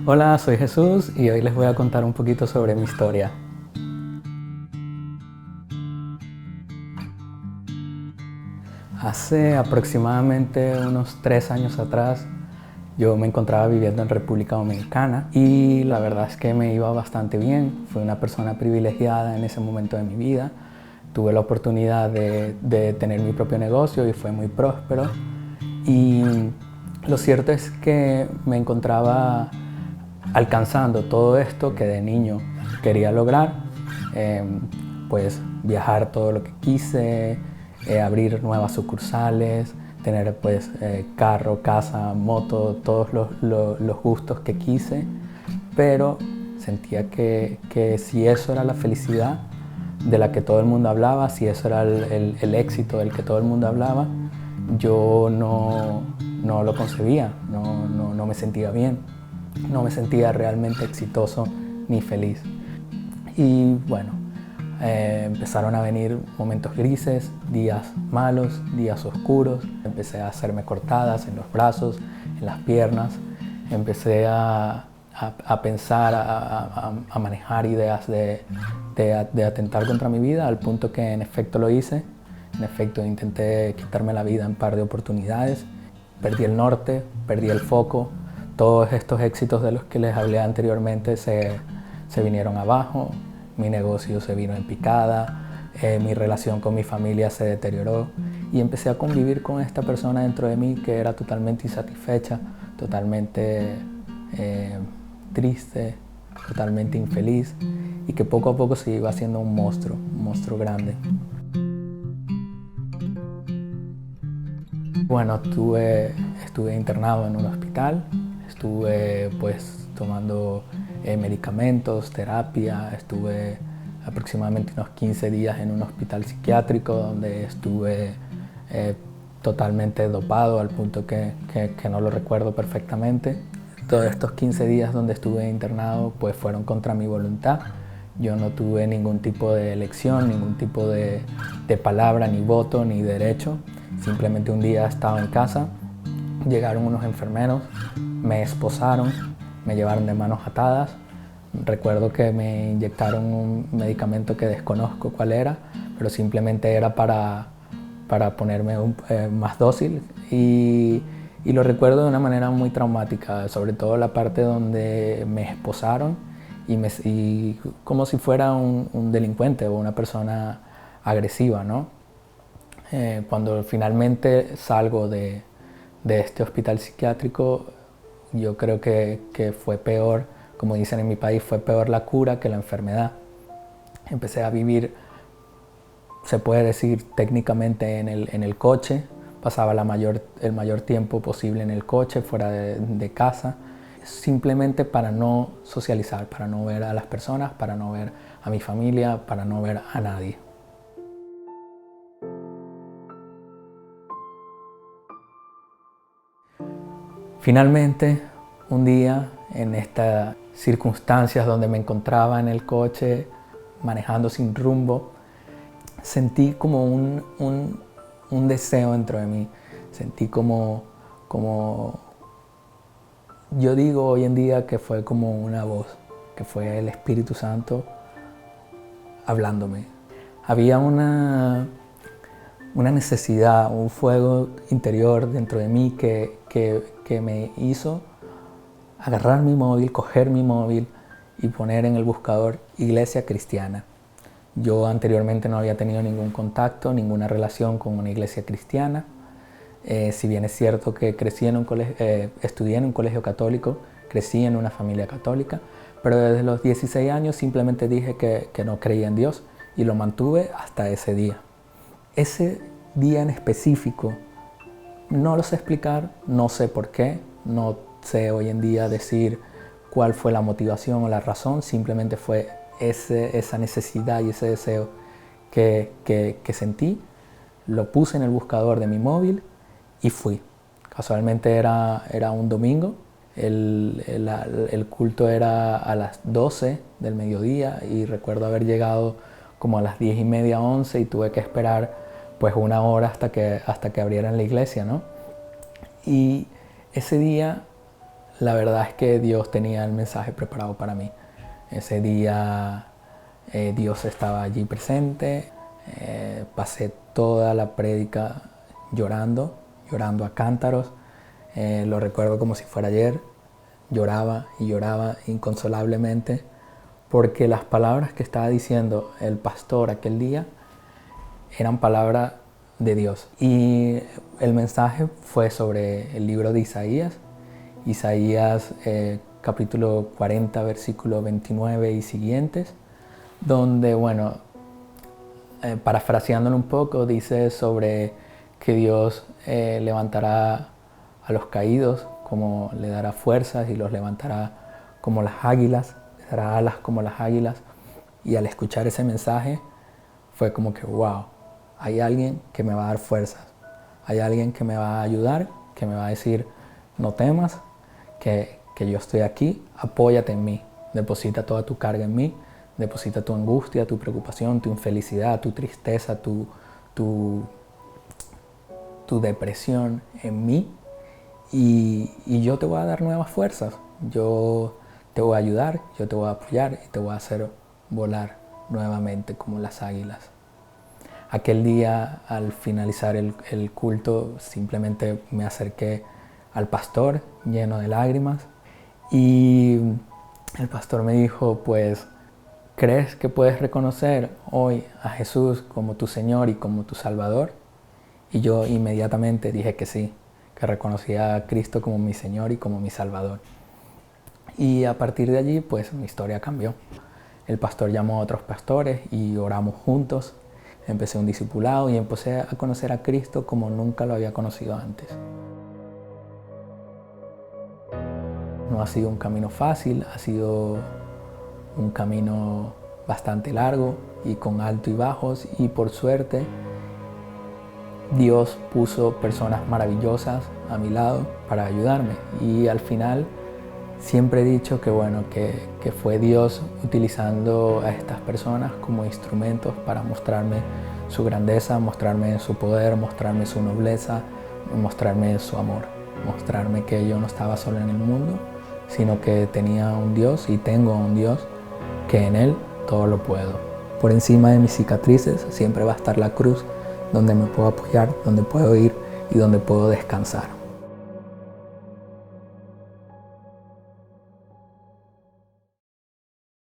Hola, soy Jesús y hoy les voy a contar un poquito sobre mi historia. Hace aproximadamente unos 3 años atrás yo me encontraba viviendo en República Dominicana y la verdad es que me iba bastante bien. Fui una persona privilegiada en ese momento de mi vida. Tuve la oportunidad de tener mi propio negocio y fue muy próspero. Y lo cierto es que me encontraba alcanzando todo esto que de niño quería lograr, pues viajar todo lo que quise, abrir nuevas sucursales, tener pues carro, casa, moto, todos los gustos que quise, pero sentía que si eso era la felicidad de la que todo el mundo hablaba, si eso era el éxito del que todo el mundo hablaba, yo no lo concebía, no me sentía bien, no me sentía realmente exitoso ni feliz. Y bueno, empezaron a venir momentos grises, días malos, días oscuros. Empecé a hacerme cortadas en los brazos, en las piernas. Empecé a pensar, a manejar ideas de atentar contra mi vida, al punto que en efecto lo hice. En efecto intenté quitarme la vida en un par de oportunidades. Perdí el norte, perdí el foco. Todos estos éxitos de los que les hablé anteriormente se vinieron abajo. Mi negocio se vino en picada, mi relación con mi familia se deterioró y empecé a convivir con esta persona dentro de mí que era totalmente insatisfecha, totalmente triste, totalmente infeliz y que poco a poco se iba haciendo un monstruo grande. Bueno, estuve internado en un hospital, estuve pues tomando medicamentos, terapia, estuve aproximadamente unos 15 días en un hospital psiquiátrico donde estuve totalmente dopado al punto que no lo recuerdo perfectamente. Todos estos 15 días donde estuve internado pues fueron contra mi voluntad. Yo no tuve ningún tipo de elección, ningún tipo de palabra, ni voto, ni derecho. Simplemente un día estaba en casa, llegaron unos enfermeros, me esposaron, me llevaron de manos atadas. Recuerdo que me inyectaron un medicamento que desconozco cuál era, pero simplemente era para ponerme más dócil y lo recuerdo de una manera muy traumática, sobre todo la parte donde me esposaron y como si fuera un delincuente o una persona agresiva, ¿no? Cuando finalmente salgo de este hospital psiquiátrico, yo creo que fue peor, como dicen en mi país, fue peor la cura que la enfermedad. Empecé a vivir, se puede decir técnicamente, en el coche. Pasaba el mayor tiempo posible en el coche, fuera de casa, simplemente para no socializar, para no ver a las personas, para no ver a mi familia, para no ver a nadie. Finalmente, un día, en estas circunstancias donde me encontraba en el coche, manejando sin rumbo, sentí como un deseo dentro de mí. Sentí como yo digo hoy en día que fue como una voz, que fue el Espíritu Santo hablándome. Había una necesidad, un fuego interior dentro de mí que me hizo agarrar mi móvil, coger mi móvil y poner en el buscador Iglesia Cristiana. Yo anteriormente no había tenido ningún contacto, ninguna relación con una iglesia cristiana. Si bien es cierto que estudié en un colegio católico, crecí en una familia católica, pero desde los 16 años simplemente dije que no creía en Dios y lo mantuve hasta ese día. Ese día en específico no lo sé explicar, no sé por qué, no sé hoy en día decir cuál fue la motivación o la razón, simplemente fue esa necesidad y ese deseo que sentí. Lo puse en el buscador de mi móvil y fui. Casualmente era un domingo, el culto era a las 12 del mediodía y recuerdo haber llegado como a las 10:30, 11 y tuve que esperar pues una hora hasta que abrieran la iglesia, ¿no? Y ese día la verdad es que Dios tenía el mensaje preparado para mí. Ese día Dios estaba allí presente. Pasé toda la prédica llorando a cántaros. Lo recuerdo como si fuera ayer. Lloraba y lloraba inconsolablemente porque las palabras que estaba diciendo el pastor aquel día eran palabras de Dios. Y el mensaje fue sobre el libro de Isaías, capítulo 40, versículo 29 y siguientes, donde, parafraseándolo un poco, dice sobre que Dios levantará a los caídos, como le dará fuerzas y los levantará como las águilas, les dará alas como las águilas. Y al escuchar ese mensaje fue como que wow, hay alguien que me va a dar fuerzas, hay alguien que me va a ayudar, que me va a decir no temas, que yo estoy aquí, apóyate en mí, deposita toda tu carga en mí, deposita tu angustia, tu preocupación, tu infelicidad, tu tristeza, tu depresión en mí. Y yo te voy a dar nuevas fuerzas, yo te voy a ayudar, yo te voy a apoyar y te voy a hacer volar nuevamente como las águilas. Aquel día, al finalizar el culto, simplemente me acerqué al pastor lleno de lágrimas y el pastor me dijo, pues, ¿crees que puedes reconocer hoy a Jesús como tu Señor y como tu Salvador? Y yo inmediatamente dije que sí, que reconocía a Cristo como mi Señor y como mi Salvador. Y a partir de allí, pues mi historia cambió. El pastor llamó a otros pastores y oramos juntos. Empecé un discipulado y empecé a conocer a Cristo como nunca lo había conocido antes. No ha sido un camino fácil, ha sido un camino bastante largo y con altos y bajos, y por suerte Dios puso personas maravillosas a mi lado para ayudarme, y al final siempre he dicho que fue Dios utilizando a estas personas como instrumentos para mostrarme su grandeza, mostrarme su poder, mostrarme su nobleza, mostrarme su amor, mostrarme que yo no estaba solo en el mundo, sino que tenía un Dios y tengo un Dios que en Él todo lo puedo. Por encima de mis cicatrices siempre va a estar la cruz, donde me puedo apoyar, donde puedo ir y donde puedo descansar.